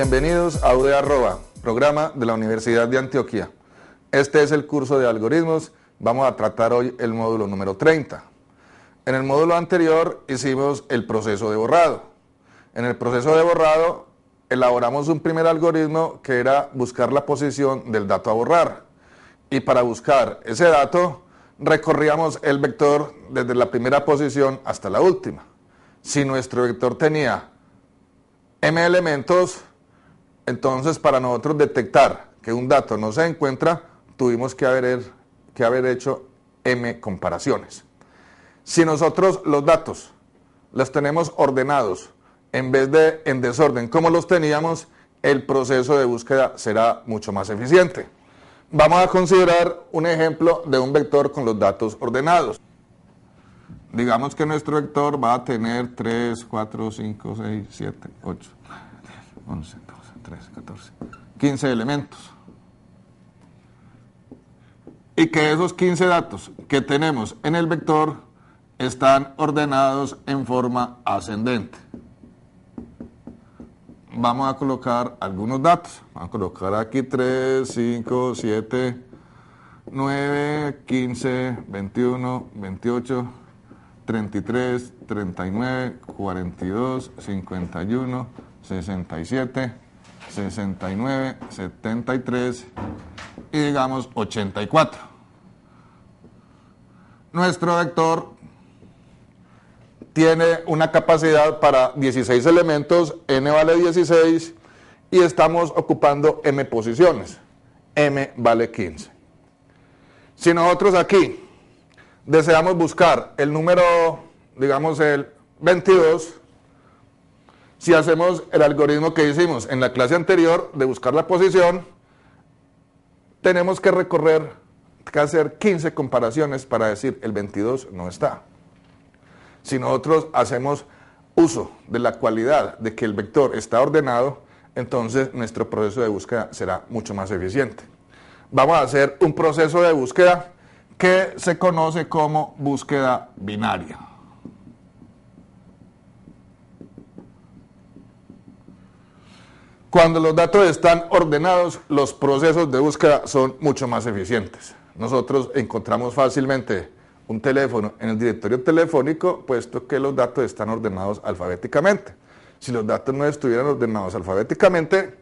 Bienvenidos a UD Arroba, programa de la Universidad de Antioquia. Este es el curso de algoritmos. Vamos a tratar hoy el módulo número 30. En el módulo anterior hicimos el proceso de borrado. En el proceso de borrado elaboramos un primer algoritmo que era buscar la posición del dato a borrar. Y para buscar ese dato recorríamos el vector desde la primera posición hasta la última. Si nuestro vector tenía m elementos, entonces para nosotros detectar que un dato no se encuentra, tuvimos que haber hecho m comparaciones. Si nosotros los datos los tenemos ordenados en vez de en desorden como los teníamos, el proceso de búsqueda será mucho más eficiente. Vamos a considerar un ejemplo de un vector con los datos ordenados. Digamos que nuestro vector va a tener 3, 4, 5, 6, 7, 8, 10, 11, 12, 13, 14, 15 elementos. Y que esos 15 datos que tenemos en el vector están ordenados en forma ascendente. Vamos a colocar algunos datos. Vamos a colocar aquí 3, 5, 7, 9, 15, 21, 28, 33, 39, 42, 51, 67, 69, 73 y digamos 84. Nuestro vector tiene una capacidad para 16 elementos, n vale 16 y estamos ocupando m posiciones, m vale 15. Si nosotros aquí deseamos buscar el número, digamos el 22, si hacemos el algoritmo que hicimos en la clase anterior de buscar la posición, tenemos que hacer 15 comparaciones para decir el 22 no está. Si nosotros hacemos uso de la cualidad de que el vector está ordenado, entonces nuestro proceso de búsqueda será mucho más eficiente. Vamos a hacer un proceso de búsqueda que se conoce como búsqueda binaria. Cuando los datos están ordenados, los procesos de búsqueda son mucho más eficientes. Nosotros encontramos fácilmente un teléfono en el directorio telefónico, puesto que los datos están ordenados alfabéticamente. Si los datos no estuvieran ordenados alfabéticamente,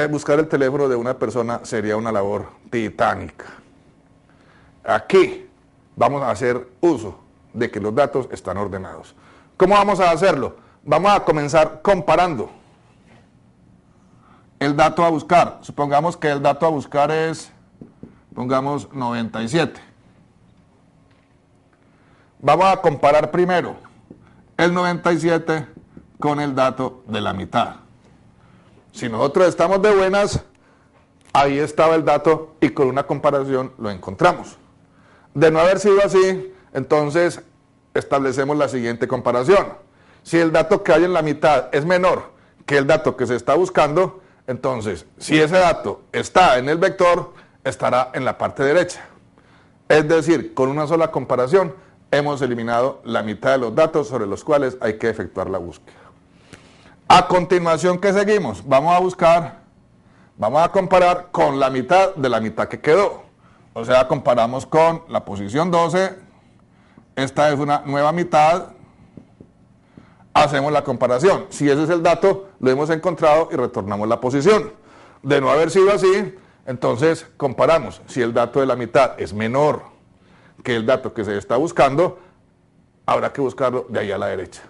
buscar el teléfono de una persona sería una labor titánica. Aquí vamos a hacer uso de que los datos están ordenados. ¿Cómo vamos a hacerlo? Vamos a comenzar comparando el dato a buscar. Supongamos que el dato a buscar es, pongamos 97. Vamos a comparar primero el 97 con el dato de la mitad. Si nosotros estamos de buenas, ahí estaba el dato y con una comparación lo encontramos. De no haber sido así, entonces establecemos la siguiente comparación. Si el dato que hay en la mitad es menor que el dato que se está buscando, entonces si ese dato está en el vector, estará en la parte derecha. Es decir, con una sola comparación hemos eliminado la mitad de los datos sobre los cuales hay que efectuar la búsqueda. A continuación, ¿qué seguimos? Vamos a comparar con la mitad de la mitad que quedó. O sea, comparamos con la posición 12, esta es una nueva mitad, hacemos la comparación. Si ese es el dato, lo hemos encontrado y retornamos la posición. De no haber sido así, entonces comparamos. Si el dato de la mitad es menor que el dato que se está buscando, habrá que buscarlo de ahí a la derecha.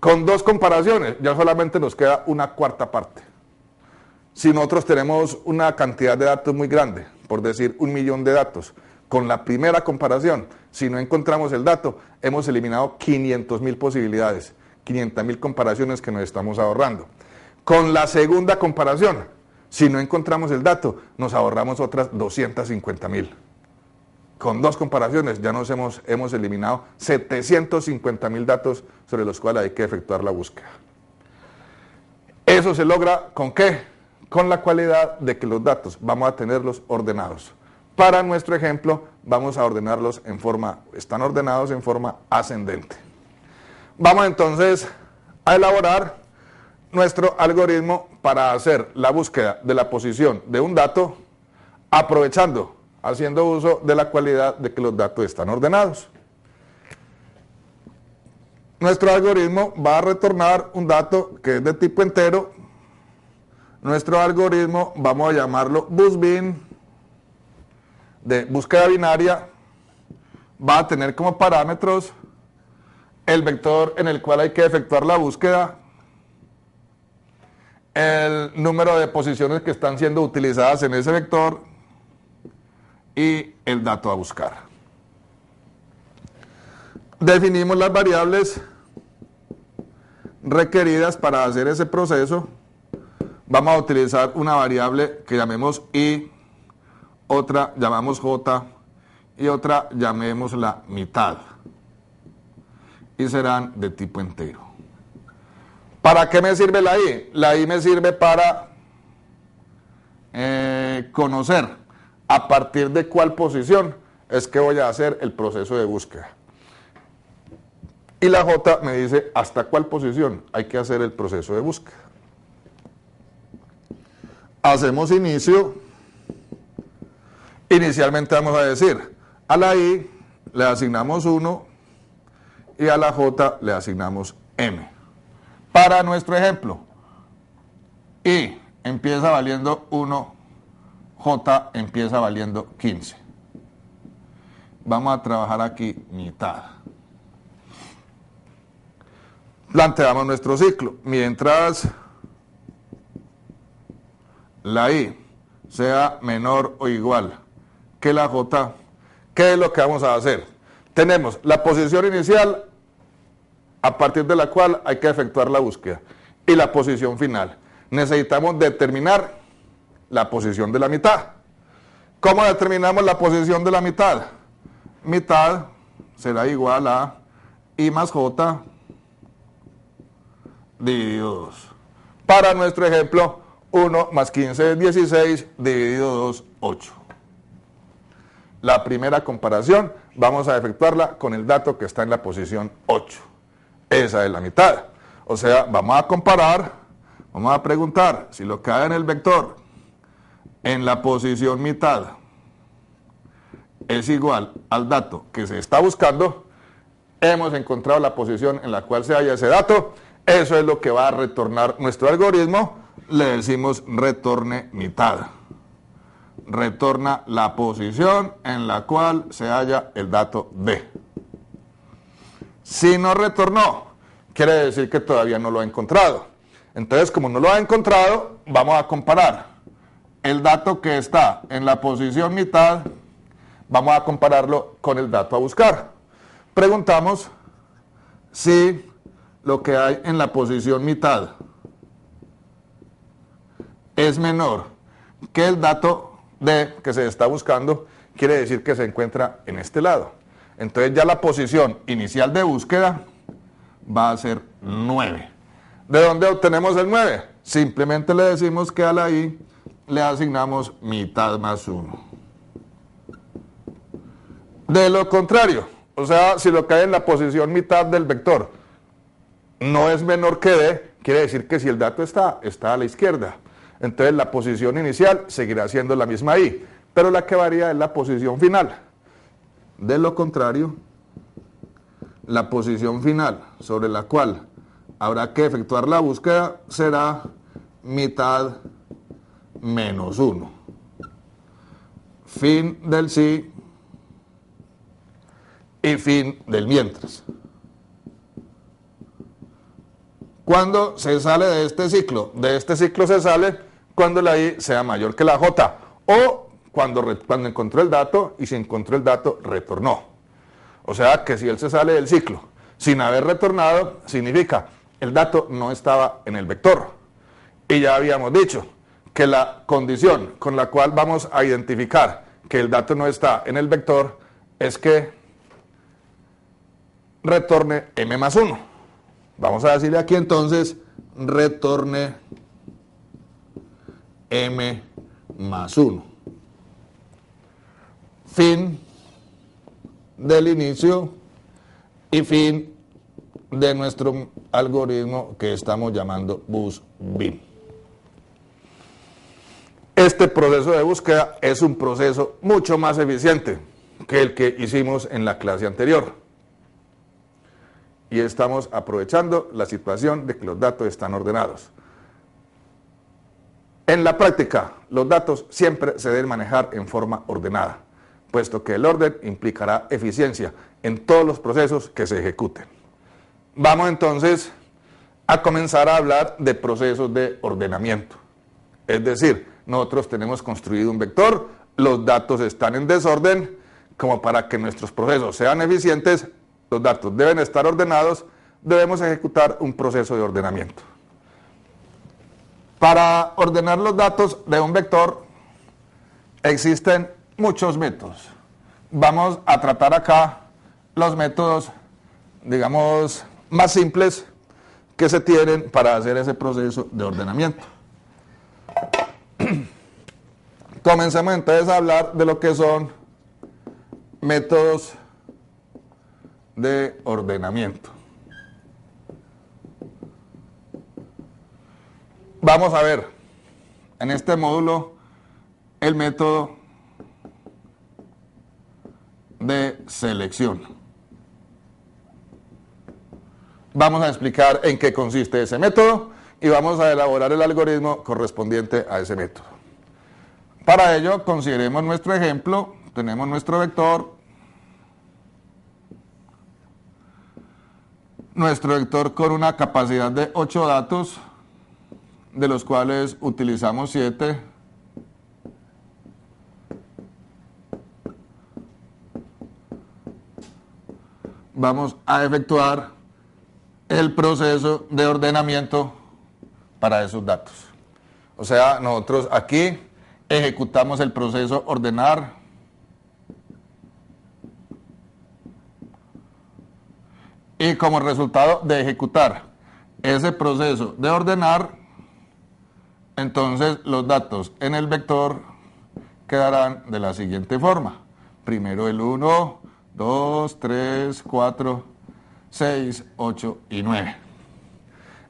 Con dos comparaciones, ya solamente nos queda una cuarta parte. Si nosotros tenemos una cantidad de datos muy grande, por decir 1 millón de datos, con la primera comparación, si no encontramos el dato, hemos eliminado 500.000 posibilidades, 500.000 comparaciones que nos estamos ahorrando. Con la segunda comparación, si no encontramos el dato, nos ahorramos otras 250.000. Con dos comparaciones ya hemos eliminado 750.000 datos sobre los cuales hay que efectuar la búsqueda. Eso se logra ¿con qué? Con la cualidad de que los datos vamos a tenerlos ordenados. Para nuestro ejemplo, vamos a ordenarlos están ordenados en forma ascendente. Vamos entonces a elaborar nuestro algoritmo para hacer la búsqueda de la posición de un dato, haciendo uso de la cualidad de que los datos están ordenados. Nuestro algoritmo va a retornar un dato que es de tipo entero. Nuestro algoritmo vamos a llamarlo busbin, de búsqueda binaria. Va a tener como parámetros el vector en el cual hay que efectuar la búsqueda, el número de posiciones que están siendo utilizadas en ese vector y el dato a buscar. Definimos las variables requeridas para hacer ese proceso. Vamos a utilizar una variable que llamemos i, otra llamamos j y otra llamemos la mitad. Y serán de tipo entero. ¿Para qué me sirve la i? La i me sirve para conocer a partir de cuál posición es que voy a hacer el proceso de búsqueda. Y la j me dice hasta cuál posición hay que hacer el proceso de búsqueda. Hacemos inicio. Inicialmente vamos a decir, a la i le asignamos 1 y a la j le asignamos m. Para nuestro ejemplo, i empieza valiendo 1, j empieza valiendo 15. Vamos a trabajar aquí mitad. Planteamos nuestro ciclo. Mientras la i sea menor o igual que la j, ¿qué es lo que vamos a hacer? Tenemos la posición inicial a partir de la cual hay que efectuar la búsqueda y la posición final. Necesitamos determinar la posición de la mitad. ¿Cómo determinamos la posición de la mitad? Mitad será igual a i más j dividido 2. Para nuestro ejemplo, 1 más 15 es 16, dividido 2, 8. La primera comparación vamos a efectuarla con el dato que está en la posición 8. Esa es la mitad. O sea, vamos a comparar, vamos a preguntar si lo que hay en el vector en la posición mitad es igual al dato que se está buscando. Hemos encontrado la posición en la cual se halla ese dato. Eso es lo que va a retornar nuestro algoritmo. Le decimos retorne mitad. Retorna la posición en la cual se halla el dato D. Si no retornó, quiere decir que todavía no lo ha encontrado. Entonces, como no lo ha encontrado, vamos a comparar el dato que está en la posición mitad, vamos a compararlo con el dato a buscar. Preguntamos si lo que hay en la posición mitad es menor que el dato D que se está buscando, quiere decir que se encuentra en este lado. Entonces ya la posición inicial de búsqueda va a ser 9. ¿De dónde obtenemos el 9? Simplemente le decimos que a la i le asignamos mitad más 1. De lo contrario, o sea, si lo que hay en la posición mitad del vector no es menor que D, quiere decir que si el dato está a la izquierda. Entonces la posición inicial seguirá siendo la misma i, pero la que varía es la posición final. De lo contrario, la posición final sobre la cual habrá que efectuar la búsqueda será mitad menos 1. Fin del sí y fin del mientras. ¿Cuándo se sale de este ciclo? De este ciclo se sale cuando la i sea mayor que la j o cuando encontró el dato y si encontró el dato retornó. O sea que si él se sale del ciclo sin haber retornado, significa el dato no estaba en el vector. Y ya habíamos dicho que la condición con la cual vamos a identificar que el dato no está en el vector es que retorne m más 1. Vamos a decirle aquí entonces, retorne m más 1. Fin del inicio y fin de nuestro algoritmo que estamos llamando BuzzBeam. Este proceso de búsqueda es un proceso mucho más eficiente que el que hicimos en la clase anterior. Y estamos aprovechando la situación de que los datos están ordenados. En la práctica, los datos siempre se deben manejar en forma ordenada, puesto que el orden implicará eficiencia en todos los procesos que se ejecuten. Vamos entonces a comenzar a hablar de procesos de ordenamiento. Es decir, nosotros tenemos construido un vector, los datos están en desorden, como para que nuestros procesos sean eficientes, los datos deben estar ordenados, debemos ejecutar un proceso de ordenamiento. Para ordenar los datos de un vector existen muchos métodos. Vamos a tratar acá los métodos, digamos, más simples que se tienen para hacer ese proceso de ordenamiento. Comencemos entonces a hablar de lo que son métodos de ordenamiento. Vamos a ver en este módulo el método de selección. Vamos a explicar en qué consiste ese método y vamos a elaborar el algoritmo correspondiente a ese método. Para ello, consideremos nuestro ejemplo. Tenemos nuestro vector. Nuestro vector con una capacidad de 8 datos, de los cuales utilizamos 7. Vamos a efectuar el proceso de ordenamiento para esos datos. O sea, nosotros aquí ejecutamos el proceso ordenar, y como resultado de ejecutar ese proceso de ordenar, entonces los datos en el vector quedarán de la siguiente forma. Primero el 1, 2, 3, 4, 6, 8 y 9.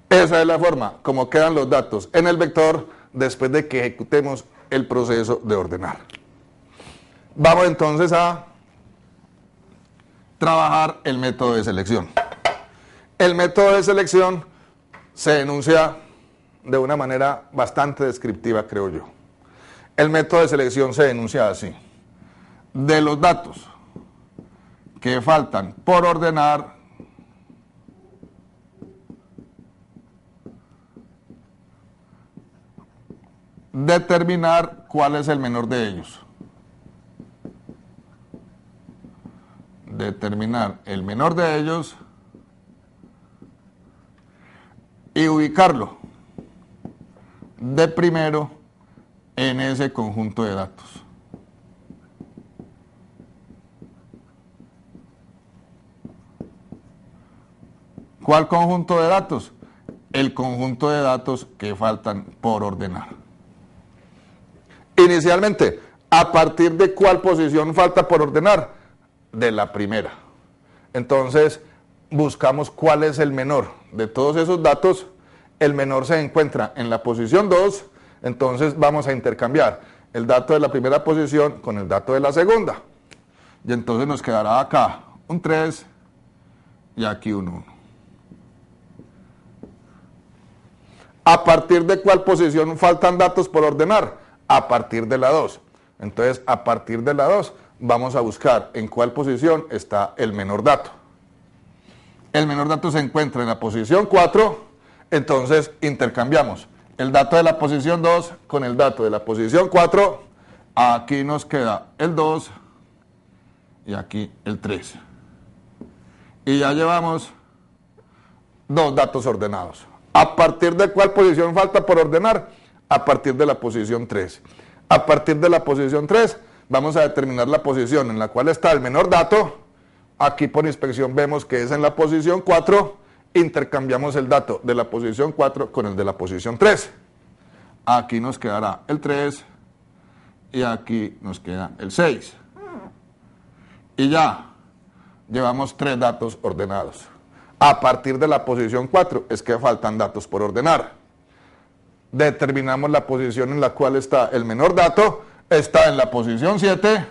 Esa es la forma como quedan los datos en el vector después de que ejecutemos el proceso de ordenar. Vamos entonces a trabajar el método de selección. El método de selección se enuncia de una manera bastante descriptiva, creo yo. El método de selección se enuncia así: de los datos que faltan por ordenar, determinar cuál es el menor de ellos. Determinar el menor de ellos y ubicarlo de primero en ese conjunto de datos. ¿Cuál conjunto de datos? El conjunto de datos que faltan por ordenar. Inicialmente, ¿a partir de cuál posición falta por ordenar? De la primera. Entonces, buscamos cuál es el menor de todos esos datos. El menor se encuentra en la posición 2, entonces vamos a intercambiar el dato de la primera posición con el dato de la segunda. Y entonces nos quedará acá un 3 y aquí un 1. ¿A partir de cuál posición faltan datos por ordenar? A partir de la 2. Entonces, a partir de la 2, vamos a buscar en cuál posición está el menor dato. El menor dato se encuentra en la posición 4, entonces intercambiamos el dato de la posición 2 con el dato de la posición 4. Aquí nos queda el 2 y aquí el 3. Y ya llevamos dos datos ordenados. ¿A partir de cuál posición falta por ordenar? A partir de la posición 3. A partir de la posición 3 vamos a determinar la posición en la cual está el menor dato. Aquí por inspección vemos que es en la posición 4. Intercambiamos el dato de la posición 4 con el de la posición 3. Aquí nos quedará el 3 y aquí nos queda el 6. Y ya llevamos 3 datos ordenados. A partir de la posición 4 es que faltan datos por ordenar. Determinamos la posición en la cual está el menor dato, está en la posición 7,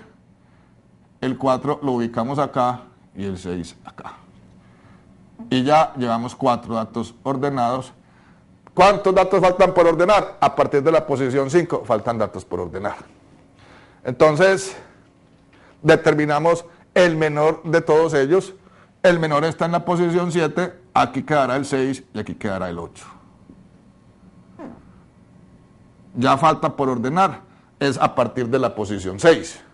el 4 lo ubicamos acá y el 6 acá. Y ya llevamos 4 datos ordenados. ¿Cuántos datos faltan por ordenar? A partir de la posición 5 faltan datos por ordenar. Entonces, determinamos el menor de todos ellos. El menor está en la posición 7, aquí quedará el 6 y aquí quedará el 8. Ya falta por ordenar, es a partir de la posición 6.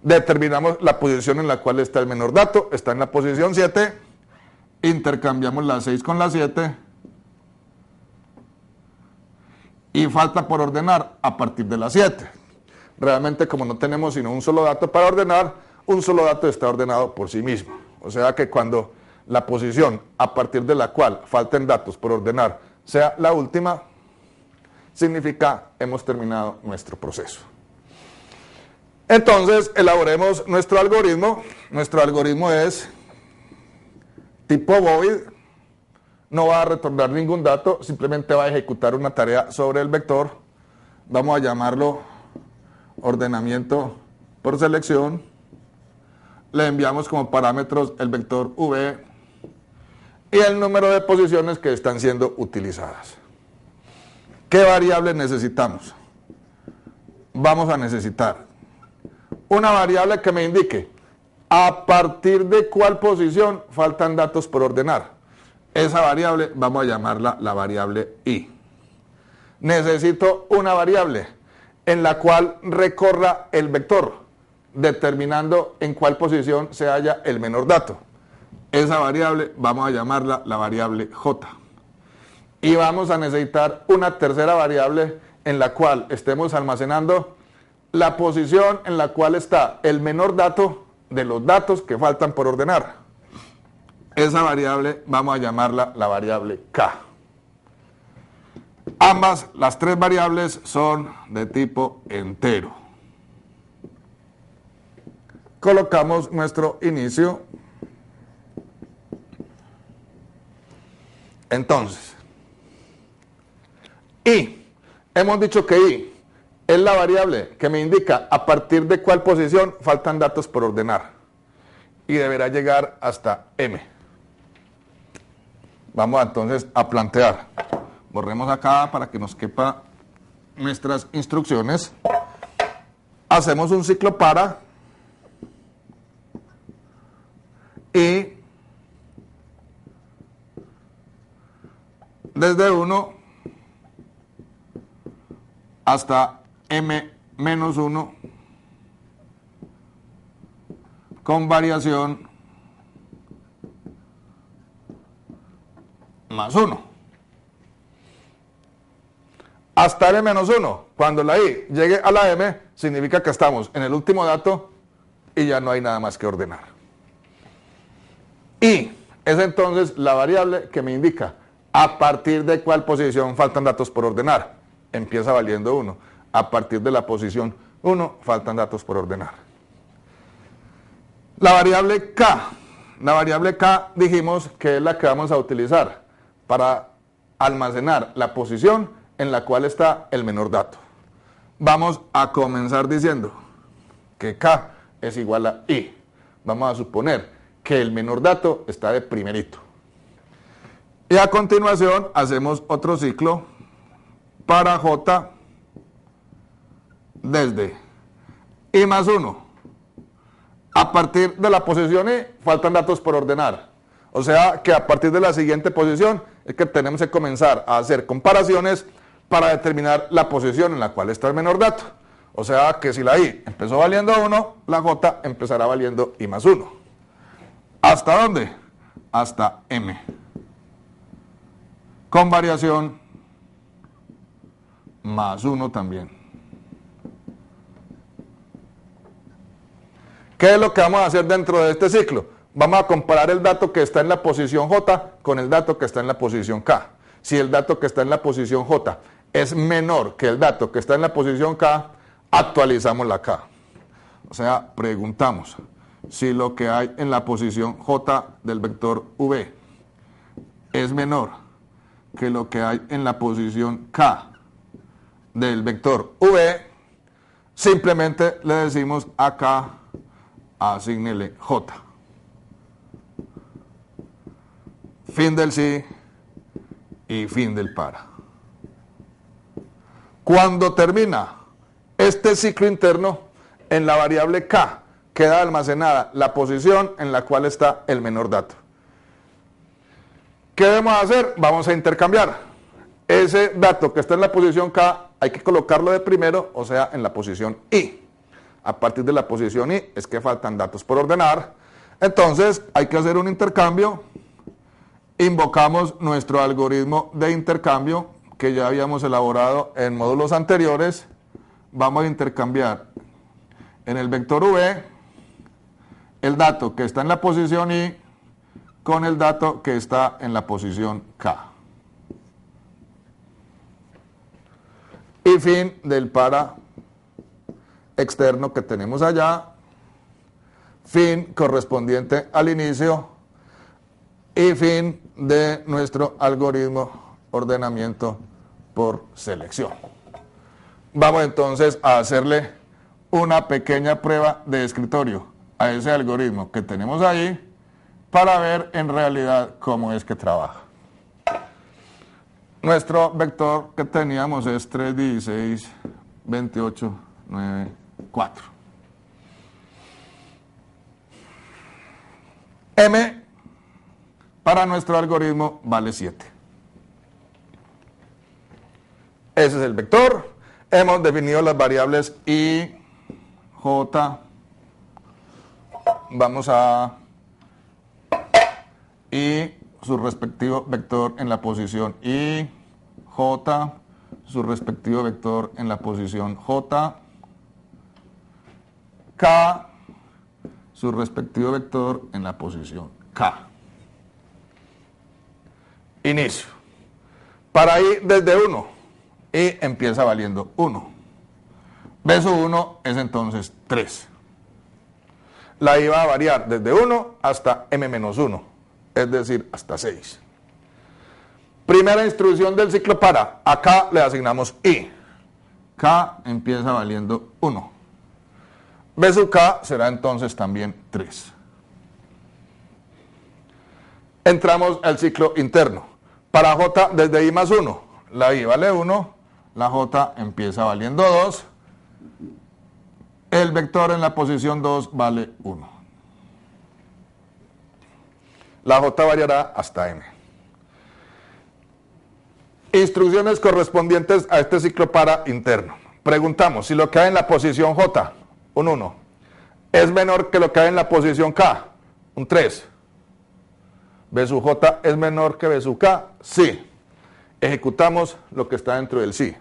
Determinamos la posición en la cual está el menor dato, está en la posición 7, intercambiamos la 6 con la 7 y falta por ordenar a partir de la 7. Realmente, como no tenemos sino un solo dato para ordenar, un solo dato está ordenado por sí mismo. O sea que cuando la posición a partir de la cual falten datos por ordenar sea la última, significa hemos terminado nuestro proceso. Entonces, elaboremos nuestro algoritmo. Nuestro algoritmo es tipo void, no va a retornar ningún dato, simplemente va a ejecutar una tarea sobre el vector. Vamos a llamarlo ordenamiento por selección. Le enviamos como parámetros el vector v y el número de posiciones que están siendo utilizadas. ¿Qué variable necesitamos? Vamos a necesitar una variable que me indique a partir de cuál posición faltan datos por ordenar. Esa variable vamos a llamarla la variable i. Necesito una variable en la cual recorra el vector, determinando en cuál posición se halla el menor dato. Esa variable vamos a llamarla la variable j. Y vamos a necesitar una tercera variable en la cual estemos almacenando la posición en la cual está el menor dato de los datos que faltan por ordenar. Esa variable vamos a llamarla la variable k. Ambas, las tres variables, son de tipo entero. Colocamos nuestro inicio. Entonces, i, hemos dicho que i es la variable que me indica a partir de cuál posición faltan datos por ordenar y deberá llegar hasta m. Vamos entonces a plantear. Borremos acá para que nos quepa nuestras instrucciones. Hacemos un ciclo para y desde 1 hasta m-1 con variación más 1. Hasta m-1, cuando la i llegue a la m, significa que estamos en el último dato y ya no hay nada más que ordenar. Y es entonces la variable que me indica a partir de cuál posición faltan datos por ordenar. Empieza valiendo 1. A partir de la posición 1 faltan datos por ordenar. La variable k. La variable k dijimos que es la que vamos a utilizar para almacenar la posición en la cual está el menor dato. Vamos a comenzar diciendo que k es igual a i. Vamos a suponer que el menor dato está de primerito. Y a continuación hacemos otro ciclo para j desde i más 1. A partir de la posición i faltan datos por ordenar. O sea que a partir de la siguiente posición es que tenemos que comenzar a hacer comparaciones para determinar la posición en la cual está el menor dato. O sea que si la i empezó valiendo 1, la j empezará valiendo i más 1. ¿Hasta dónde? Hasta m. Con variación más 1 también. ¿Qué es lo que vamos a hacer dentro de este ciclo? Vamos a comparar el dato que está en la posición j con el dato que está en la posición k. Si el dato que está en la posición j es menor que el dato que está en la posición k, actualizamos la k. O sea, preguntamos si lo que hay en la posición j del vector v es menor que lo que hay en la posición K del vector V, simplemente le decimos a K, asígnele J. Fin del sí y fin del para. Cuando termina este ciclo interno, en la variable K queda almacenada la posición en la cual está el menor dato. ¿Qué debemos hacer? Vamos a intercambiar. Ese dato que está en la posición K hay que colocarlo de primero, o sea, en la posición I. A partir de la posición I es que faltan datos por ordenar. Entonces hay que hacer un intercambio. Invocamos nuestro algoritmo de intercambio que ya habíamos elaborado en módulos anteriores. Vamos a intercambiar en el vector V el dato que está en la posición I con el dato que está en la posición K. Y fin del para externo que tenemos allá, fin correspondiente al inicio y fin de nuestro algoritmo ordenamiento por selección. Vamos entonces a hacerle una pequeña prueba de escritorio a ese algoritmo que tenemos ahí para ver en realidad cómo es que trabaja. Nuestro vector que teníamos es 3, 16, 28, 9, 4. M para nuestro algoritmo vale 7. Ese es el vector. Hemos definido las variables I, J. Vamos a I, su respectivo vector en la posición I, J, su respectivo vector en la posición J, K, su respectivo vector en la posición K. Inicio. Para I desde 1, I empieza valiendo 1. B sub 1 es entonces 3. La I va a variar desde 1 hasta M-1, es decir, hasta 6. Primera instrucción del ciclo para. Acá le asignamos I. K empieza valiendo 1. B sub K será entonces también 3. Entramos al ciclo interno. Para J desde I más 1. La I vale 1. La J empieza valiendo 2. El vector en la posición 2 vale 1. La J variará hasta M. Instrucciones correspondientes a este ciclo para interno. Preguntamos si lo que hay en la posición J, un 1, es menor que lo que hay en la posición K, un 3. B sub J es menor que B sub K, sí. Ejecutamos lo que está dentro del sí.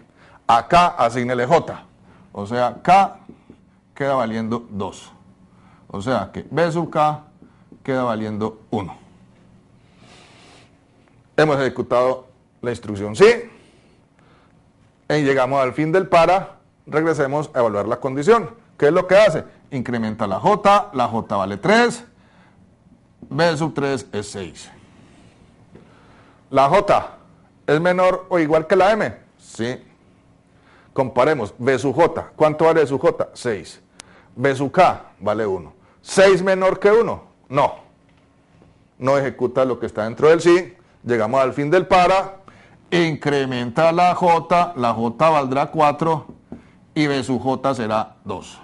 Acá asígnele J, o sea, K queda valiendo 2. O sea que B sub K queda valiendo 1. Hemos ejecutado la instrucción sí. Y llegamos al fin del para. Regresemos a evaluar la condición. ¿Qué es lo que hace? Incrementa la J vale 3. B sub 3 es 6. ¿La J es menor o igual que la M? Sí. Comparemos B sub J. ¿Cuánto vale B sub J? 6. B sub K vale 1. ¿6 menor que 1? No. No ejecuta lo que está dentro del sí. Llegamos al fin del para. Incrementa la J valdrá 4 y B sub J será 2.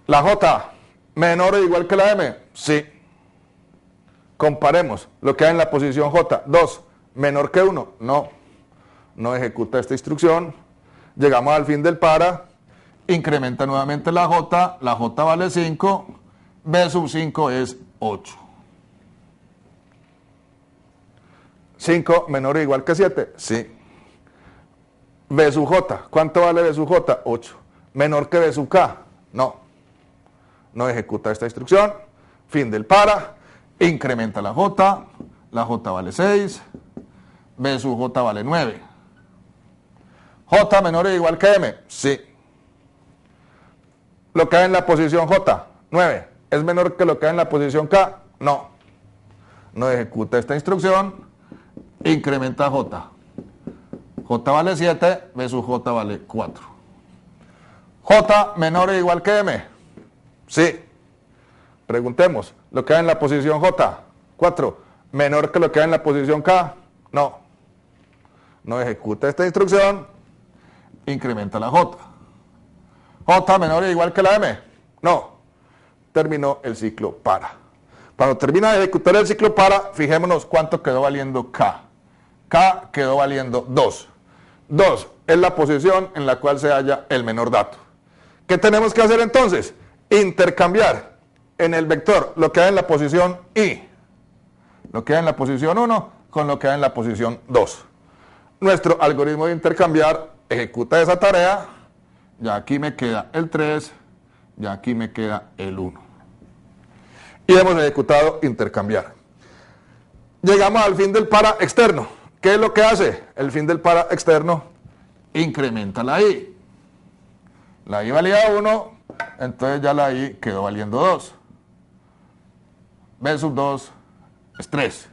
¿La J menor o igual que la M? Sí. Comparemos lo que hay en la posición J. 2 menor que 1. No. No ejecuta esta instrucción. Llegamos al fin del para. Incrementa nuevamente la J vale 5. B sub 5 es 8. 5 menor o igual que 7. Sí. B sub J. ¿Cuánto vale B sub J? 8. ¿Menor que B sub K? No. No ejecuta esta instrucción. Fin del para. Incrementa la J vale 6. B sub J vale 9. J menor o igual que M. Sí. Lo que hay en la posición J, 9. ¿Es menor que lo que hay en la posición K? No. no ejecuta esta instrucción, incrementa J. J vale 7, B sub J vale 4. J menor o igual que M. Sí. Preguntemos, ¿lo que hay en la posición J? 4. ¿Menor que lo que hay en la posición K? No. No ejecuta esta instrucción, incrementa la J. J menor o igual que la M. No. Terminó el ciclo para. Cuando termina de ejecutar el ciclo para, fijémonos cuánto quedó valiendo K. K quedó valiendo 2. 2 es la posición en la cual se halla el menor dato. ¿Qué tenemos que hacer entonces? Intercambiar en el vector lo que hay en la posición I, lo que hay en la posición 1 con lo que hay en la posición 2. Nuestro algoritmo de intercambiar ejecuta esa tarea, ya aquí me queda el 3, ya aquí me queda el 1. Y hemos ejecutado intercambiar. Llegamos al fin del para externo. ¿Qué es lo que hace? El fin del para externo incrementa la I. La I valía 1, entonces ya la I quedó valiendo 2. B sub 2 es 3.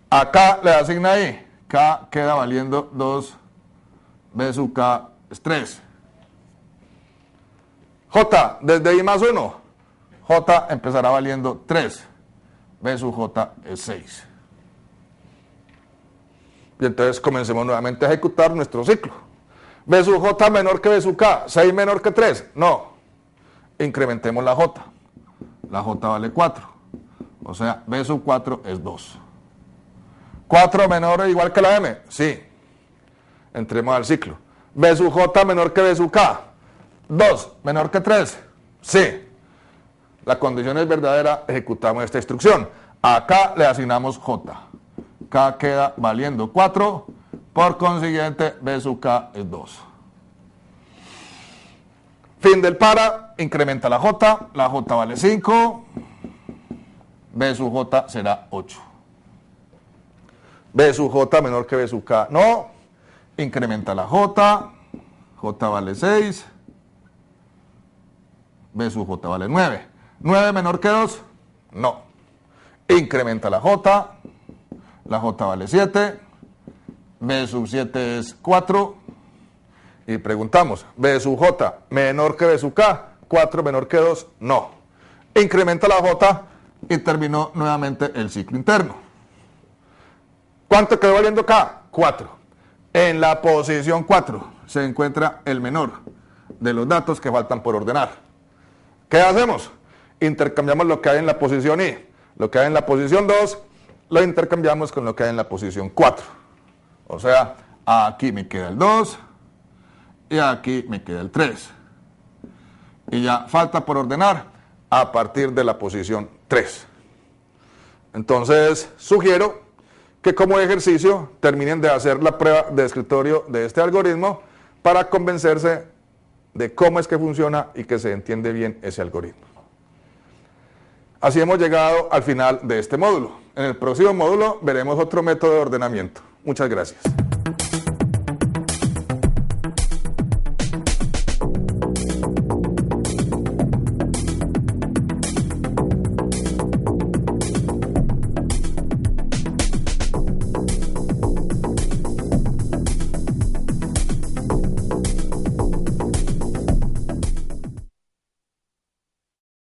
Acá le asigna I. K queda valiendo 2. B sub K es 3. J desde I más 1. J empezará valiendo 3. B sub J es 6. Y entonces comencemos nuevamente a ejecutar nuestro ciclo. B sub J menor que B sub K. 6 menor que 3. No. Incrementemos la J. La J vale 4. O sea, B sub 4 es 2. 4 menor o igual que la M. Sí. Entremos al ciclo. B sub J menor que B sub K. 2 menor que 3. Sí. La condición es verdadera, ejecutamos esta instrucción. Acá le asignamos J. K queda valiendo 4, por consiguiente B sub K es 2. Fin del para, incrementa la J vale 5, B sub J será 8. B sub J menor que B sub K, no, incrementa la J vale 6, B sub J vale 9. 9 menor que 2, no. Incrementa la J vale 7, B sub 7 es 4, y preguntamos, B sub J menor que B sub K, 4 menor que 2, no. Incrementa la J y terminó nuevamente el ciclo interno. ¿Cuánto quedó valiendo K? 4. En la posición 4 se encuentra el menor de los datos que faltan por ordenar. ¿Qué hacemos? Intercambiamos lo que hay en la posición I. Lo que hay en la posición 2 lo intercambiamos con lo que hay en la posición 4. O sea, aquí me queda el 2 y aquí me queda el 3. Y ya falta por ordenar a partir de la posición 3. Entonces, sugiero que como ejercicio terminen de hacer la prueba de escritorio de este algoritmo para convencerse de cómo es que funciona y que se entiende bien ese algoritmo. Así hemos llegado al final de este módulo. En el próximo módulo veremos otro método de ordenamiento. Muchas gracias.